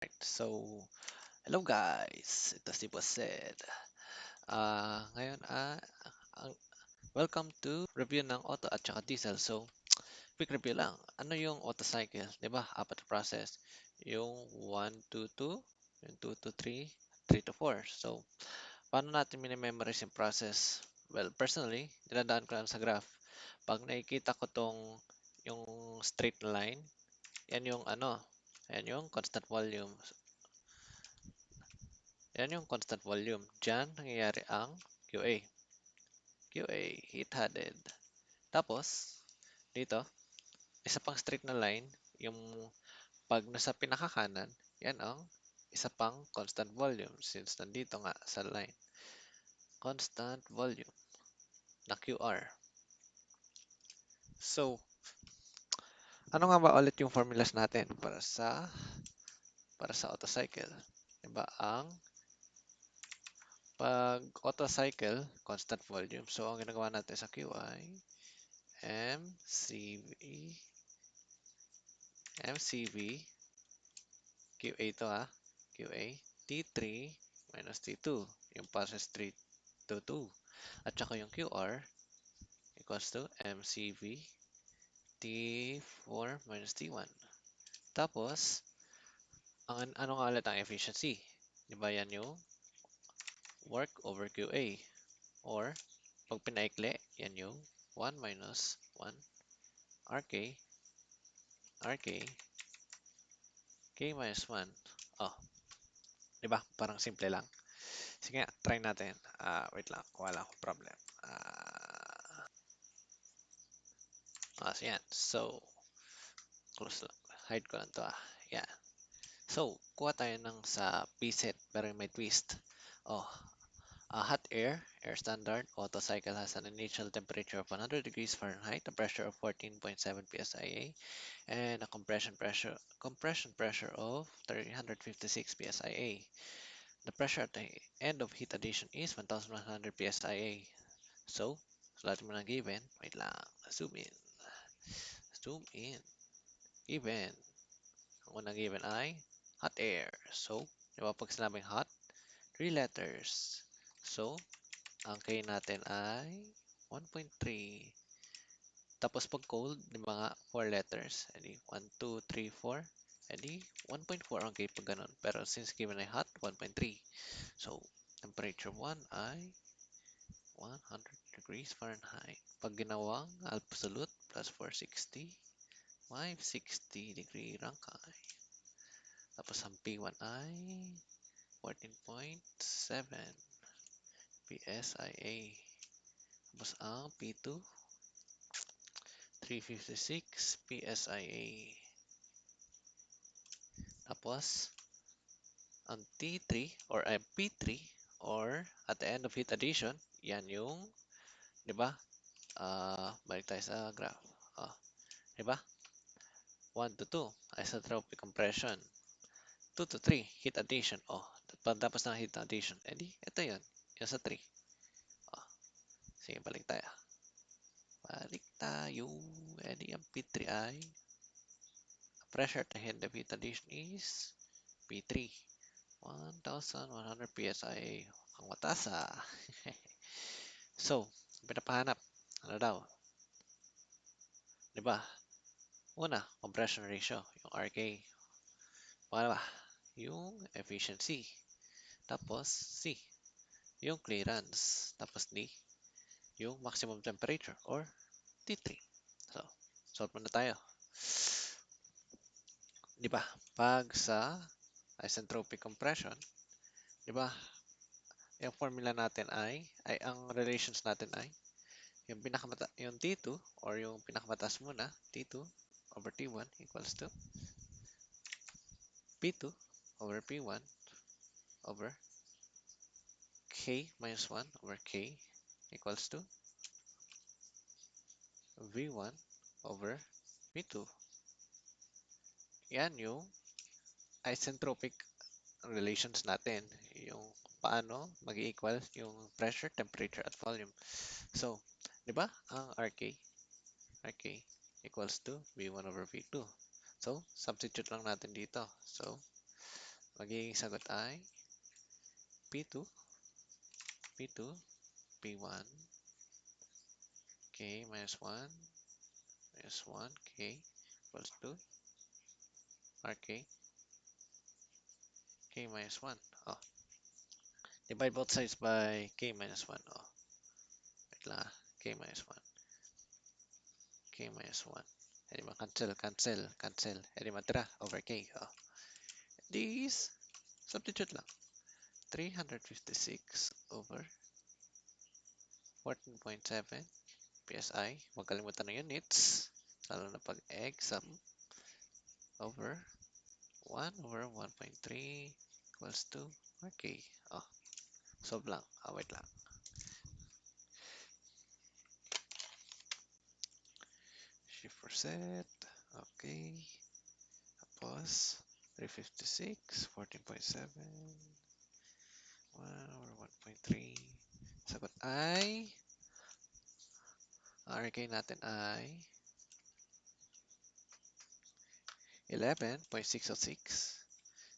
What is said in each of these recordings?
Right. So, hello guys. Ito si Bossed. Ngayon, ang- welcome to review ng auto at saka diesel. So, quick review lang. Ano yung auto cycle? 'Di ba? Apat na process. Yung 1 to 2, yung 2 to 3, 3 to 4. So, paano natin minimemorize yung process? Well, personally, dinadaan ko lang sa graph. Pag nakikita ko yung straight line, yan yung yan yung constant volume. Yan yung constant volume. Diyan nangyayari ang QA. QA, heat-headed. Tapos, dito, isa pang straight na line, yung pag nasa pinakakanan, yan ang isa pang constant volume since nandito nga sa line. Constant volume na QR. So, ano nga ba ulit yung formulas natin para sa auto cycle? Diba? Ang pag auto cycle, constant volume. So, ang ginagawa natin sa QI, MCV MCV QA to QA T3 minus T2 yung process 3 to 2 at saka yung QR equals to MCV T4 minus T1 tapos ano nga ulit ang efficiency, di ba yan yung work over QA or pag pinaikli yan yung 1 minus 1 RK RK K minus 1. Oh, di ba parang simple lang. Sige nga, try natin. Wait lang, wala akong problem. So yan. So, close lang. Hide ko lang to Yan. So, kuha tayo ng sa preset pero may twist. Oh, hot air standard, auto cycle has an initial temperature of 100 degrees Fahrenheit, a pressure of 14.7 psia, and a compression pressure of 356 psia. The pressure at the end of heat addition is 1100 psia. So, sulat mo na given. Wait lang. Zoom in. Zoom in. Given. Ang unang given ay hot air. So, di ba pag sinabing hot, 3 letters. So, ang K natin ay 1.3. Tapos pag cold, di ba nga 4 letters. Edi 1, 2, 3, 4. Edi 1.4 ang K pag ganun. Pero since given ay hot, 1.3. So, temperature 1 ay 100 degrees Fahrenheit. Pag ginawang absolute plus 460, 560 degree Rangkai. Tapos ang P1 ay 14.7 PSIA. Tapos ang P2, 356 PSIA. Tapos ang T3 or P3 or at the end of heat addition, yan yung, di ba? Balik tayo sa graph. Di ba? 1 to 2, isotropic compression. 2 to 3, heat addition. Tapos ng heat addition. Edi, ito yun. Yung sa 3. Oh, sige, balik tayo. Balik tayo. Edi, ang P3 ay pressure to head of heat addition is P3. 1,100 PSI. Ang mataas So, pinapahanap. Ano daw? Diba? Una, compression ratio. Yung RK. Pangalawa, yung efficiency. Tapos, C. Yung clearance. Tapos D. Yung maximum temperature or T3. So, solve muna tayo. Di ba? Pag sa isentropic compression, di ba? Yung formula natin ay ang relations natin ay yung T2 or yung pinakamataas muna, T2 over T1 equals to P2 over P1 over K minus 1 over K equals to V1 over V2. Yan yung isentropic relations natin. Yung paano mag-equal yung pressure, temperature, at volume. So, di ba? Ang RK equals to V1 over V2. So, substitute lang natin dito. So, magiging sagot ay P2, P2, P1, K minus 1, minus 1, K equals to RK, K minus 1. Oh, divide both sides by K minus 1. Oh, wait lang. K minus 1. K minus 1. Edi cancel, cancel, cancel. Edi matira over K. Oh. These, substitute lang. 356 over 14.7 PSI. Huwag kalimutan ng units. Lalo na pag exam over 1 over 1.3 equals to RK. Oh, solve lang. Oh, wait lang. Shift for set. Okay. Tapos, 356, 14.7, 1 over 1.3. Sagot ay, ang RK natin ay 11.606,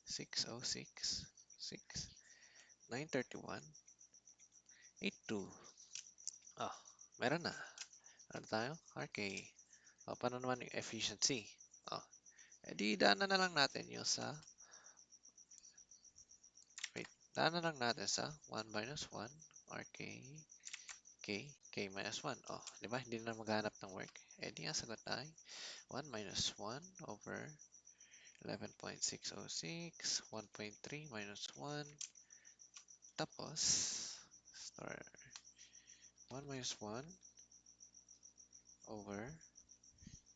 606, 6, 931, 82. Oh, meron na. Ano tayo? RK. Oh, paano naman yung efficiency? Oh, edi daanan na lang natin yung sa, wait, daanan lang natin sa 1 minus 1, RK, K minus 1. Oh, di ba? Hindi na maghanap ng work. Edi ang sagot ay 1 minus 1 over 11.606, 1.3 minus 1, tapos, store 1 minus 1 over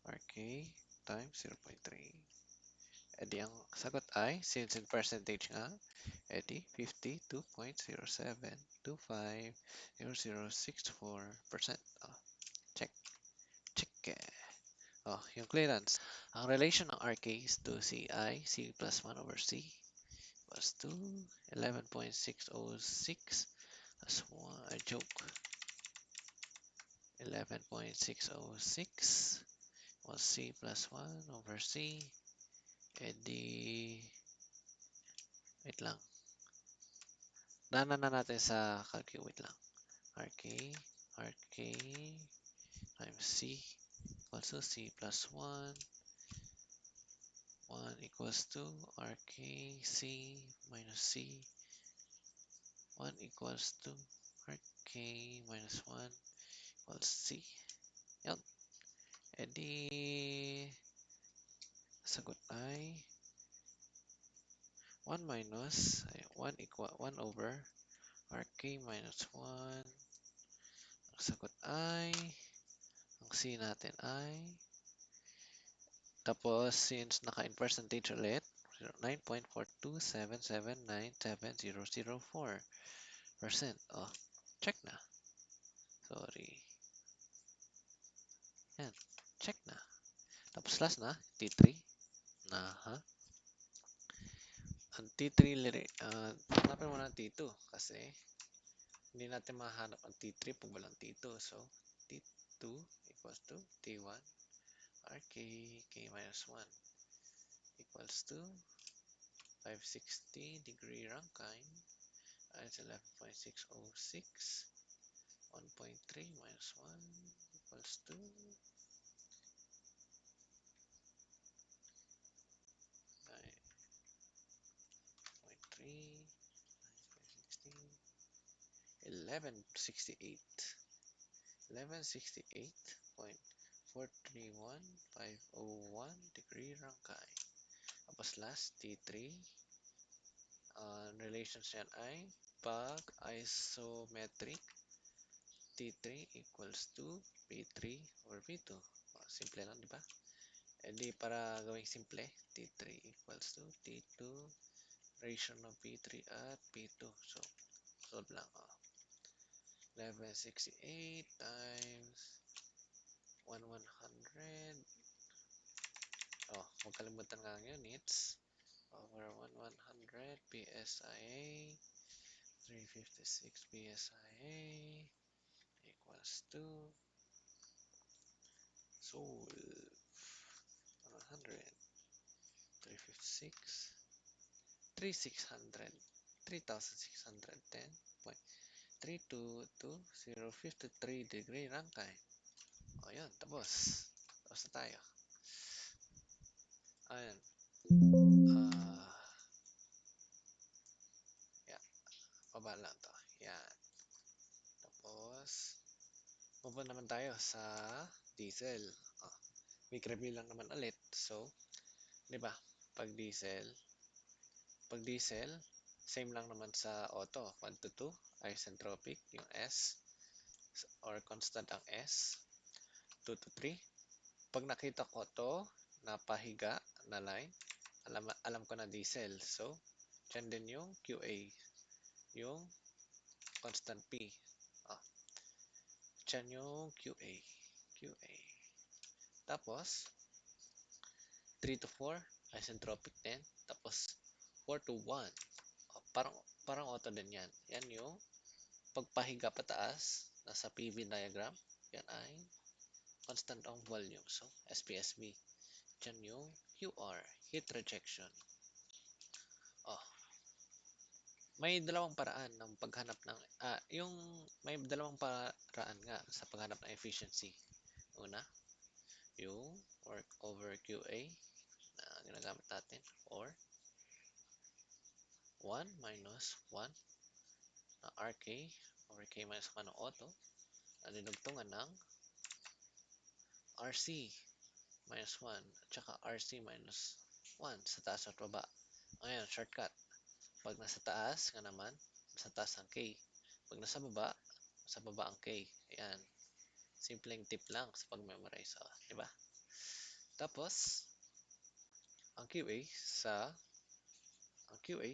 RK times 0.3. Edi ang sagot ay, since in percentage nga, edi 52.07250064%. Oh, check, check. Oh, yung clearance. Ang relation ng RK to C ay C plus 1 over C was 2, 11.606 plus 1, a joke, 11.606 was C plus 1 over C, edi, wait lang, danan na natin sa calculate, wait lang, RK times C equals to C plus 1, 1 equals to RK minus C, 1 equals to RK minus 1 equals C. Yan. Edi, sagot ay 1 minus, 1 over RK minus 1. Ang sagot ay, ang C natin ay, tapos since naka in percentage ulit, 9.427797004%. Oh, check na. Sorry. Yan, check na. Tapos last na, T3. Ha? Ang T3, hanapin mo ng T2 kasi hindi natin mahanap ang T3 pag walang T2. So, T2 equals to T1 RK K minus 1 equals to 560 degree Rankine. It's 11.606. 1.3 minus 1 equals to 9.3, 1168. 1168.431501 degree Rankine. Tapos last, T3. Relations yan ay pag isometric, T3 equals to P3 over P2. Simple lang, di ba? E di para gawing simple, T3 equals to T2 ratio ng P3 at P2. So, solve lang. 1168 times 100. Oh, huwag kalimutan nga ang units. Over 100 PSIA, 356 PSIA equals to solve 100, 356 3,610.322053 Rankine. O yun, tapos. Tapos na tayo. Ayan. Yeah, baba lang to. Yan. Tapos, move on naman tayo sa diesel. Oh, week review lang naman ulit. So, di ba? Pag diesel, pag diesel, same lang naman sa auto. 1 to 2, isentropic, yung S, or constant ang S. 2 to 3. Pag nakita ko to, napahiga na line, alam ko na diesel. So, dyan din yung QA, yung constant P. Oh, dyan yung QA. QA. Tapos, 3 to 4, isentropic din. Tapos, 4 to 1. Oh, parang auto din yan. Yan yung pagpahiga pataas, nasa PV diagram. Yan ay constant ang volume. So, SPSV. Diyan yung QR, heat rejection. Oh, may dalawang paraan ng paghanap ng, may dalawang paraan nga sa paghanap ng efficiency. Una, yung work over QA na ginagamit natin, or 1 minus 1 na RK over K minus 1 ng auto na dinugtungan ng RC minus 1 at saka RC minus 1 sa taas at baba. Ngayon, shortcut. Pag nasa taas nga naman, nasa taas ang K. Pag nasa baba ang K. Ayan. Simpleng tip lang sa pag-memorize. Oh, diba? Tapos, ang QA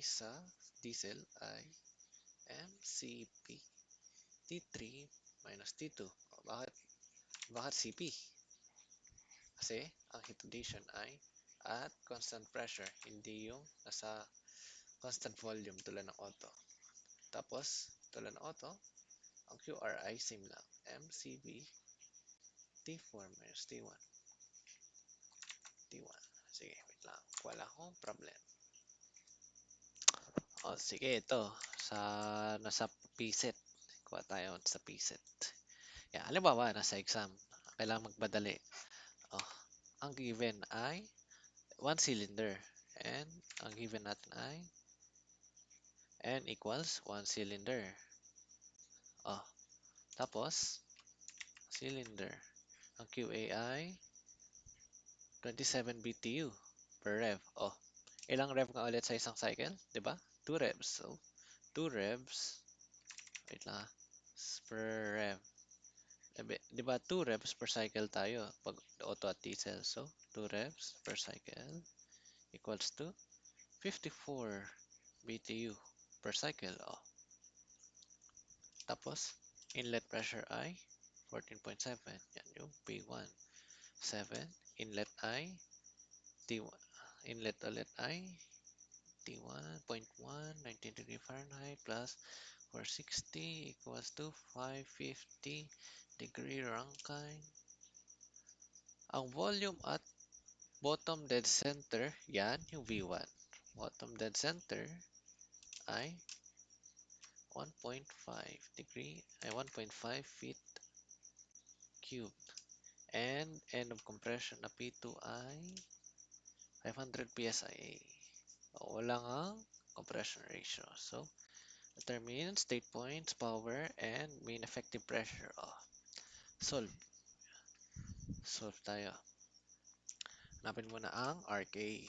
sa diesel ay MCP T3 minus T2. O, bakit CP? Kasi ang heat addition ay at constant pressure, hindi yung nasa constant volume tulad ng auto. Tapos, tulad ng auto, ang QR ay same lang. MCB T4 minus T1. T1. Sige, wait lang. Wala akong problem. O, sige, ito. Nasa PSET. Kuha tayo sa PSET. Yeah, halimbawa, nasa exam. Kailangan magpadali. Oh, ang given ay 1 cylinder. And ang given natin ay N equals 1 cylinder. Oh, tapos, cylinder. Ang QA ay 27 BTU per rev. Oh, ilang rev nga ulit sa isang cycle? 'Di ba? 2 revs. So, 2 revs. Wait lang. Per rev. 'Di ba 2 revs per cycle tayo pag auto at diesel. So, 2 revs per cycle equals to 54 BTU per cycle. Oh. Tapos, inlet pressure ay 14.7. Yan yung P1. 7. Inlet ay T1. Inlet ulit ay T1.1, 19 degree Fahrenheit plus 460 equals to 550 degree Rankine. Ang volume at bottom dead center, yan yung V1. Bottom dead center ay 1.5 degree, ay 1.5 feet cubed. And end of compression na P2 ay 500 PSIA. Wala nga compression ratio. So, determine state points, power, and mean effective pressure. Oh, solve. Solve tayo. Hanapin muna ang RK.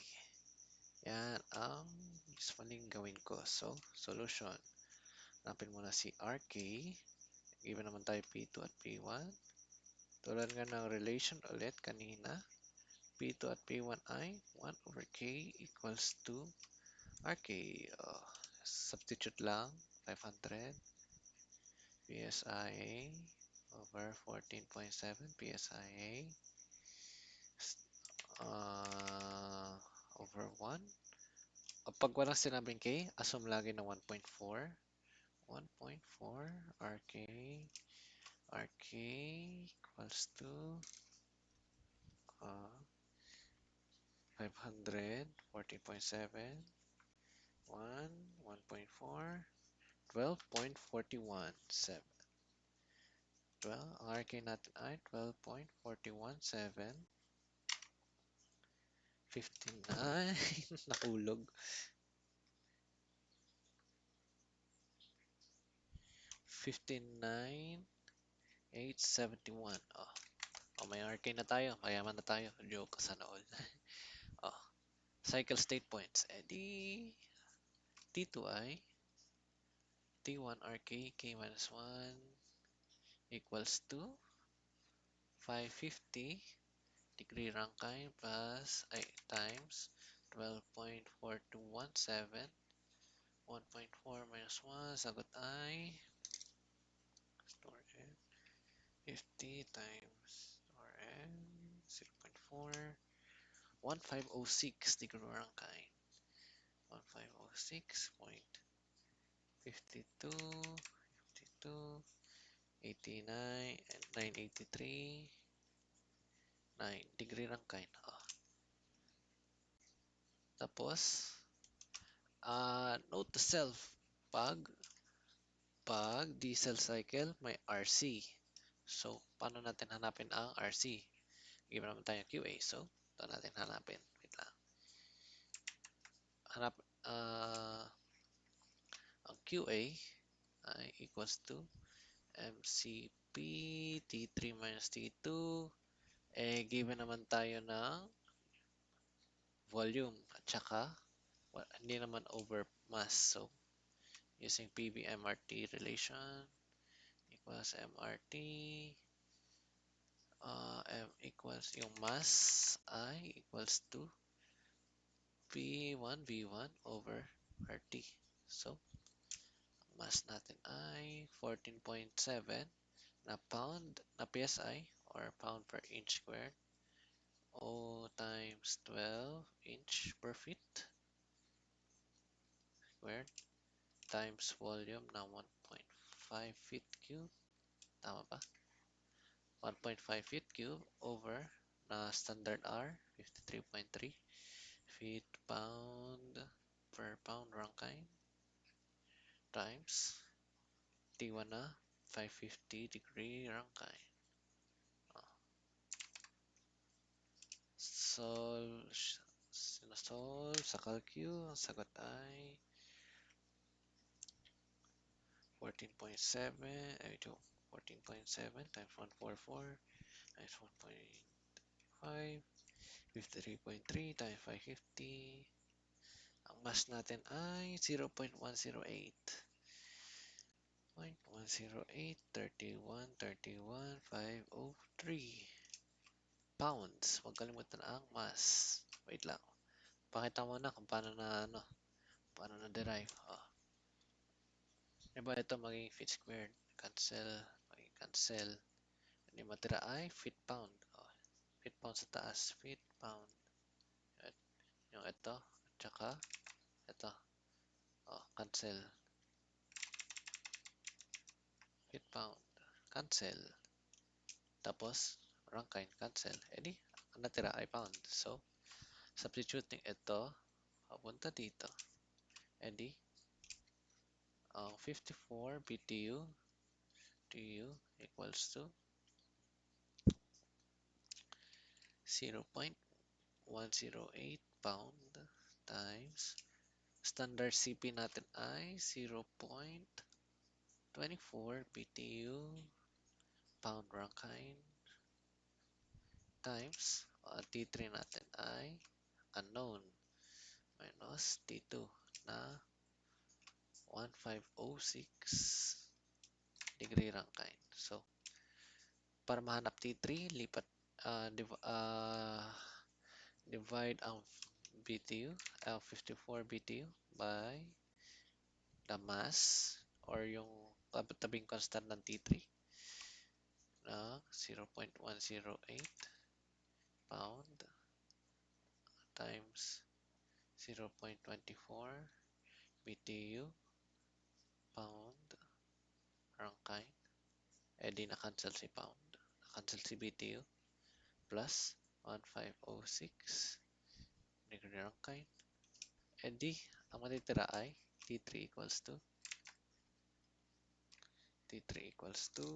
Yan ang usually gawin ko. So, solution. Hanapin muna si RK. Given naman tayo P2 at P1. Tulad nga ng relation ulit kanina. P2 at P1 ay 1 over K equals to RK. Oh, substitute lang. 500 PSIA over 14.7 PSIA over 1. Pag walang sinabing K, assume lagi na 1.4. 1.4 RK equals to 500 14.7 0.4, 12.417. 12, ang RK natin ay 12.417, 59, nahulog. 59,871. May RK na tayo. Mayaman na tayo. Joke, sana all. Oh, cycle state points. T2 ay T1 RK K minus 1 equals to 550 degree Rankine plus times 12.4217. 1.4 minus 1. Sagot ay store n 50 times store n 0.4 1506 degree Rankine. 1506.52 52 89 and 983 9 degree Rankine. Tapos note to self, pag diesel cycle may RC. So paano natin hanapin ang RC? Given naman tayo QA. So ito natin hanapin. Wait lang. Hanap ang QA ay equals to MCP T3 minus T2. Given naman tayo ng volume at saka hindi naman over mass. So using PV-MRT relation equals MRT M equals yung mass I equals to P1 V1 over RT. So mass natin ay 14.7 na pound na PSI or pound per inch squared. O times 12 inch per feet squared times volume na 1.5 feet cube. Tama ba? 1.5 feet cube over na standard R, 53.3 feet pound per pound Rankine times T1 na 550 degree Rankine. Solve sa calcu, ang sagot ay 14.7 times 144 times 1.5 53.3 times 550. Ang mass natin ay 0.108 503 pounds. Huwag kalimutan ang mass. Wait lang. Pakita mo na kung paano na derive. Diba ito maging feet squared. Maging cancel. Hindi matira ay feet pound. Feet pound sa taas. Feet pound. At yung ito. At saka ito. Cancel. Feet pound. Cancel. Tapos, Rankine. Cancel. Ang natira ay pound. So, substituting ito, papunta dito. Ang 54 BTU equals to 0.108 pound times standard CP natin ay 0.24 BTU pound Rankine times T3 natin ay unknown minus T2 na 1506 degree Rankine. So, para mahanap T3, divide ang BTU, 54 BTU by the mass or yung tabing constant ng T3 na 0.108 pound times 0.24 BTU pound Rankine. Na-cancel si pound. Na-cancel si BTU plus 1506 degree Rankine. Ang matitira ay T3 equals to T3 equals to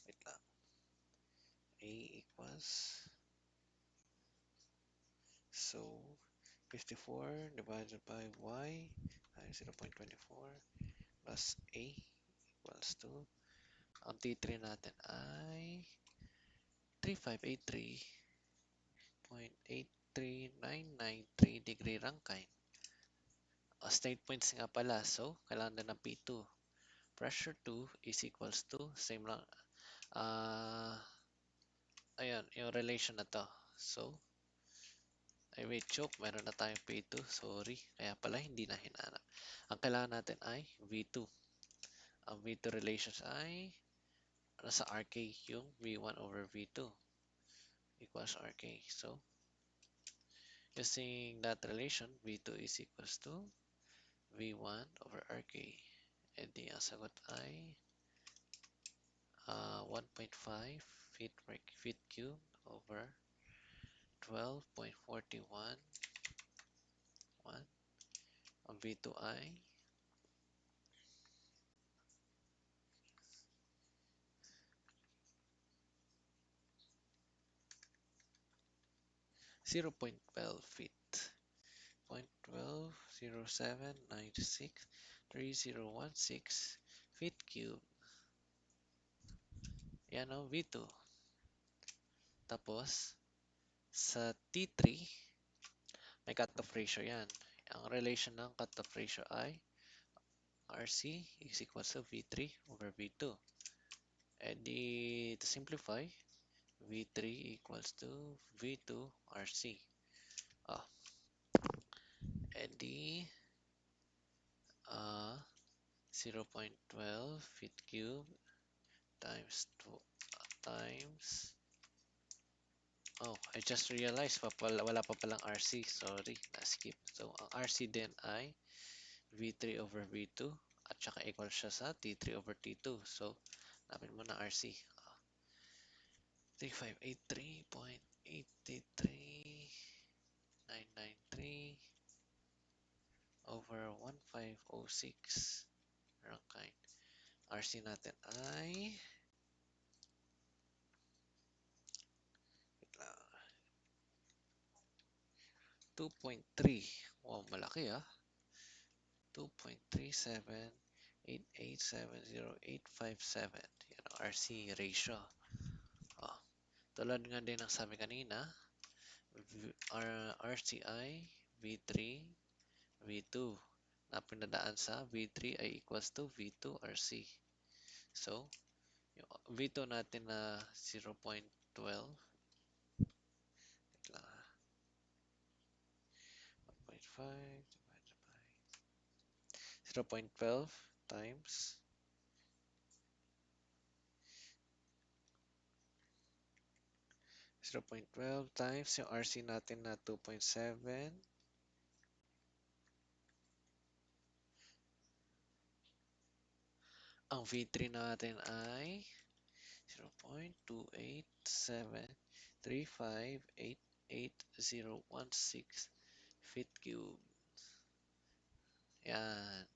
wait lang. A equals so 54 divided by y times 0.24 plus A equals to ang T3 natin ay 3583.83993 degree Rankine. State points nga pala. So, kailangan na ng P2. Pressure 2 is equals to, same lang. Ayun, yung relation na to. So, ay wait, choke. Meron na tayong P2. Sorry. Kaya pala hindi na hinanap. Ang kailangan natin ay V2. Ang V2 relations ay nasa RK yung V1 over V2 equals RK. So, using that relation, V2 is equals to V1 over RK. E di ang sagot ay 1.5 feet cube over 12.41. Ang V2 ay 0.12 feet. 0.1207963016 feet cube. Yan ang V2. Tapos, sa T3, may cutoff ratio yan. Ang relation ng cutoff ratio ay RC is equals to V3 over V2. And to simplify, V3 equals to V2 RC. And 0.12 feet cube times 2 times I just realized wala pa palang RC. Sorry, na-skip. So, ang RC din ay V3 over V2 at saka equal siya sa T3 over T2. So, napin mo na RC. 3583.83993 over 1506 Rankine. RC natin ay 2.3. Wow, malaki 2.378870,857. Yan ang RC ratio. Tulad nga din ng sabi kanina, RCI V3 V2 na pinadaan sa V3 ay equals to V2 RC. So, yung V2 natin na 0.12 1.5 divided by 0.12 times 0.12 times yung RC natin na 2.7. Ang V3 natin ay 0.28735888016 feet cube. Yan.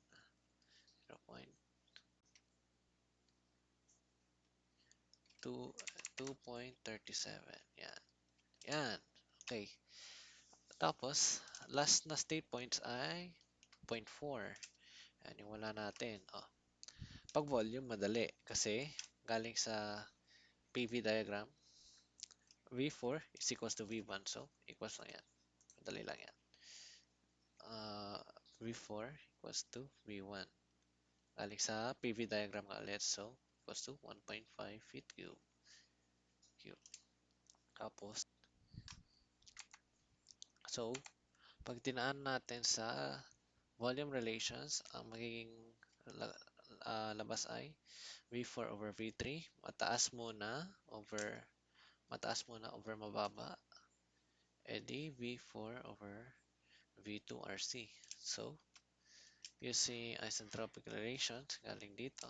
2.37. Yan. Yan. Okay. Tapos, last na state points ay 0.4. Yan yung wala natin. Pag volume, madali. Kasi, galing sa PV diagram, V4 is equals to V1. So, equals lang yan. Madali lang yan. V4 equals to V1. Galing sa PV diagram nga ulit. So, equals to 1.5 feet cube. Tapos, so, pag tinaan natin sa volume relations, ang magiging labas ay V4 over V3. Mataas muna over mababa. Edi V4 over V2 RC. So, using isentropic relations, galing dito.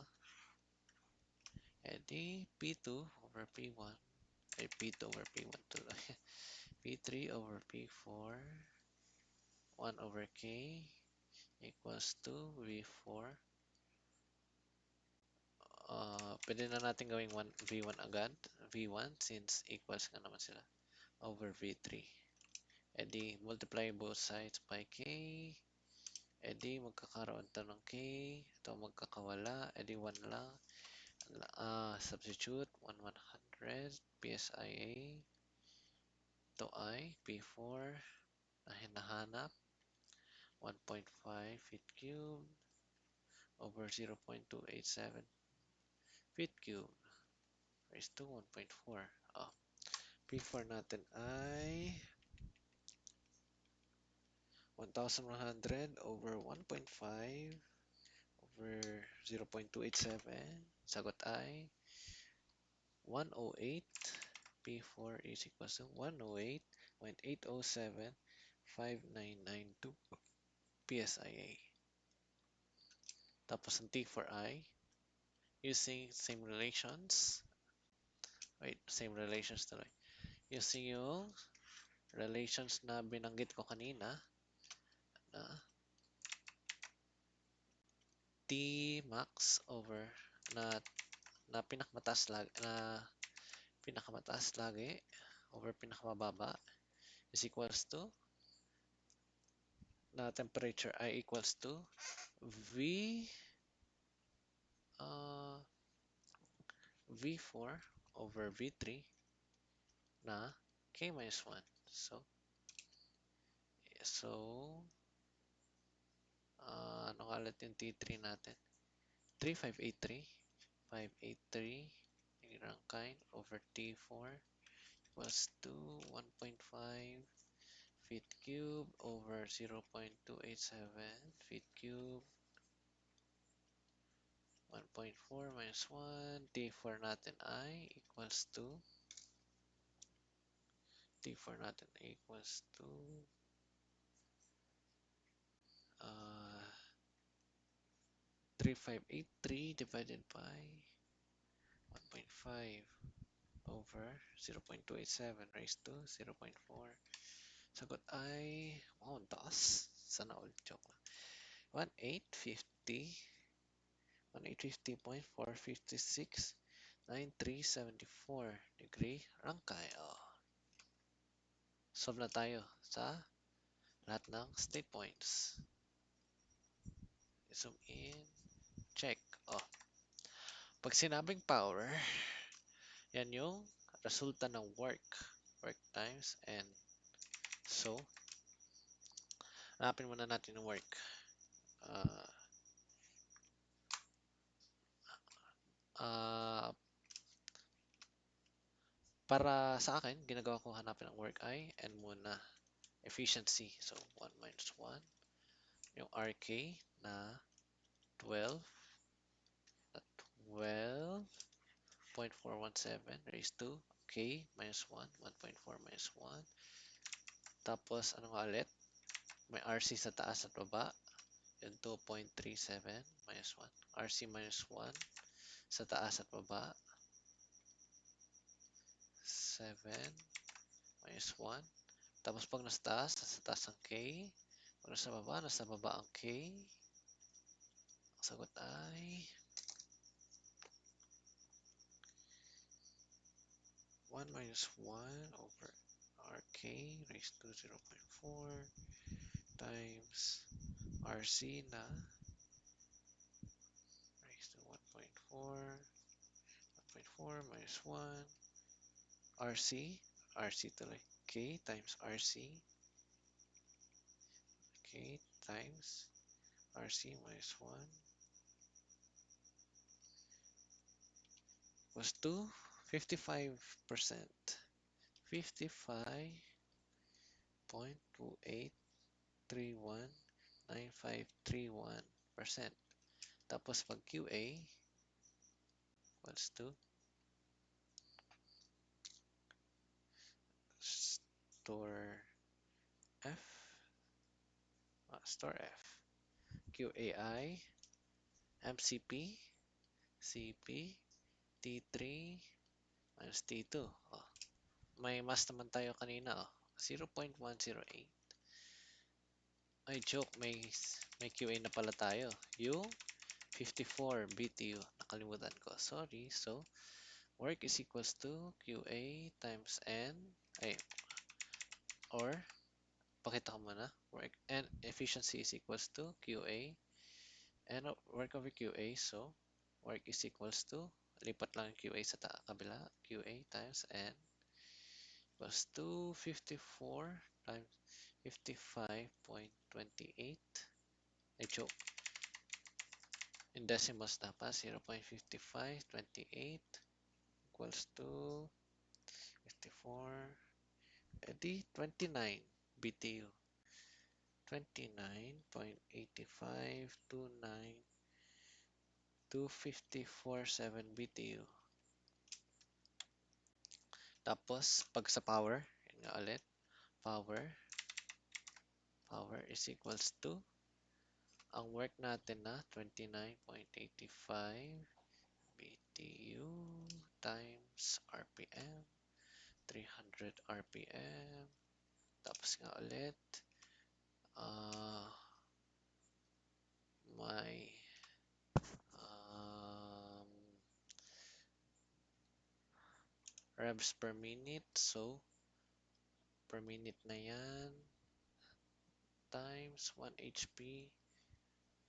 Edi P2 over P1. Ay, P2 over P1 tuloy. P3 over P4 1 over k equals to V4. Pwede na natin gawing V1 agad. V1 since equals nga naman sila over V3. E di multiply both sides by k. E di magkakaroon to ng k. Ito magkakawala. E di 1 lang. Substitute 100 PSIA. Ito ay P4 na hinahanap 1.5 feet cube over 0.287 feet cube raised to 1.4. P4 natin ay 1,100 over 1.5 over 0.287. Sagot ay 108. P4 is equals to 108.8075992 PSIA. Tapos ang T for I, using same relations. Same relations tuloy. Using yung relations na binanggit ko kanina na T max over na pinakamataas lagi over pinakamababa is equals to na temperature I equals to V V4 over V3 na K minus 1. So ano nga ulit yung T3 natin? 3583. 583 Rankine over T4 equals to 1.5 feet cube over 0.287 feet cube 1.4 minus 1 T4 natin ay equals to T4 natin equals to 3583 divided by 1.5 over 0.287 raised to 0.4. Sagot ay, ang taas. Sana all joke lang. 1850 1850.4569374 degree Rankine. Solve na tayo sa lahat ng state points. Zoom in. Check. Pag sinabing power, yan yung resulta ng work times and so hanapin muna natin yung work. Para sa akin, ginagawa ko hanapin ang work ay n muna efficiency. So 1 minus 1 yung RK na 12.417 raised to K minus 1 1.4 minus 1. Tapos ano nga ulit? May RC sa taas at baba. Yung 2.37 minus 1. RC minus 1 sa taas at baba. 7 minus 1. Tapos pag nasa taas ang K. Pag nasa baba ang K. Ang sagot ay 1 minus 1 over RK raised to 0.4 times RC na raised to 1.4 minus 1 RC tuloy K times RC K times RC minus 1 was to 55%. 55.28319531%. Tapos pag QA equals to store F QAI MCP CP T3 minus T2. May mass naman tayo kanina. 0.108 Ay, joke, may QA na pala tayo. Yung 54 BTU. Nakalimutan ko. Sorry. So, work is equals to QA times N. Ay, or, pakita ko muna. Work and efficiency is equals to QA. And work over QA. So, work is equals to, lipat lang yung QA sa kabila. QA times N equals to 54 times 55.28. Ay, joke. In decimals dapat, 0.5528 equals to 54, edi 29 BTU. 29.8529 254.7 BTU. Tapos, pag sa power, yun nga ulit, power is equals to, ang work natin na 29.85 BTU times RPM, 300 RPM. Tapos nga ulit, may revs per minute. So, per minute na yan times 1 HP,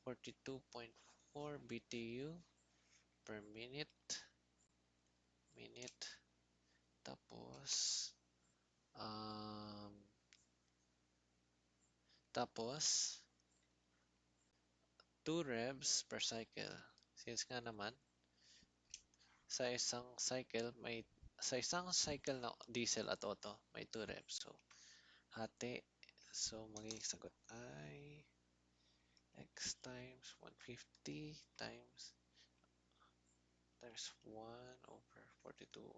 42.4 BTU per minute. Tapos, tapos 2 revs per cycle. Since nga naman, sa isang cycle na diesel at auto, may 2 revs. So, hati. So, magiging sagot ay x times 150 times 1 over 42.4.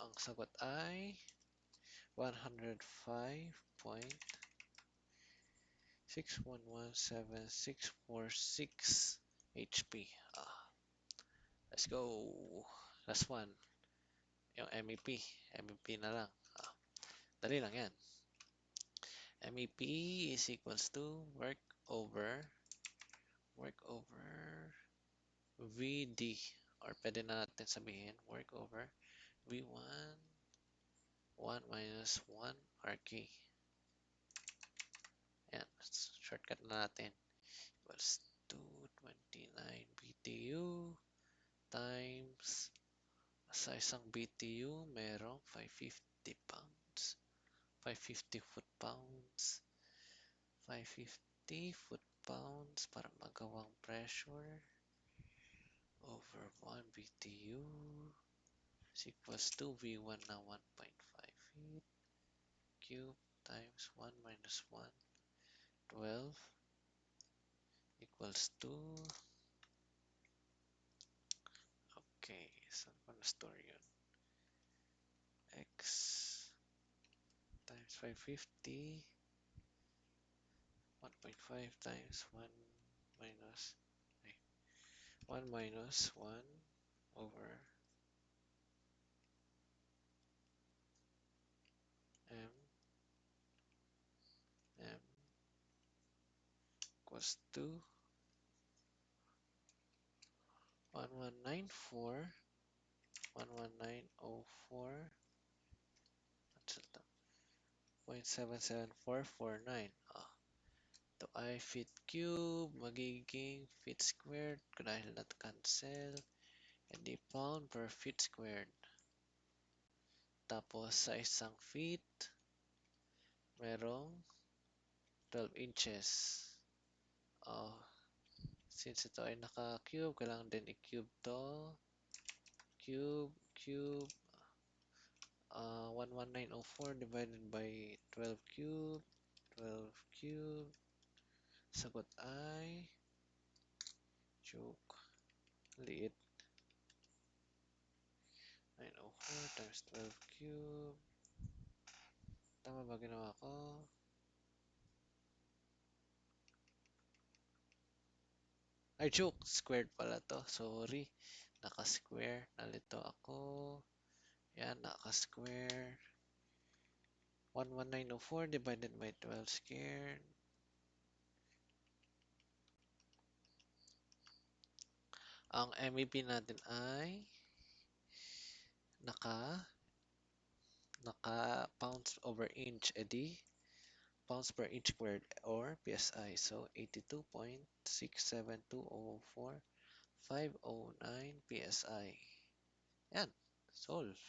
Ang sagot ay 105.6117646 HP. Let's go. Last one. Yung MEP. MEP na lang. Dali lang yan. MEP is equals to work over VD. Or pwede na natin sabihin work over V1 1 minus 1 RK. Yan. Shortcut na natin. Equals to 29 BTU times sa isang BTU merong 550 pounds. 550 foot-pounds. 550 foot-pounds para magawang pressure over 1 BTU is equals to V1 na 1.5 feet cube times 1 minus 1, 12 equals to, okay, saan ko na-store yun? X times 550, 1.5 times 1 minus 1 minus 1 over m equals to 1194 0.77449. To I feet cube magiging feet squared dahil not cancel, and di pound per feet squared. Tapos sa isang feet merong 12 inches. Since ito ay naka-cube, kailangan din i-cube to. Cube 11904 divided by 12 cube. Sagot ay joke, liit, 904 times 12 cube. Tama ba ginawa ko? Ay, joke, squared pala to. Sorry, naka-square. Nalito ako. Yan, naka-square. 11904 divided by 12 squared. Ang MEP natin ay naka naka pounds over inch, edi pounds per inch squared or PSI. So 82.67204509 PSI. Yan, solve.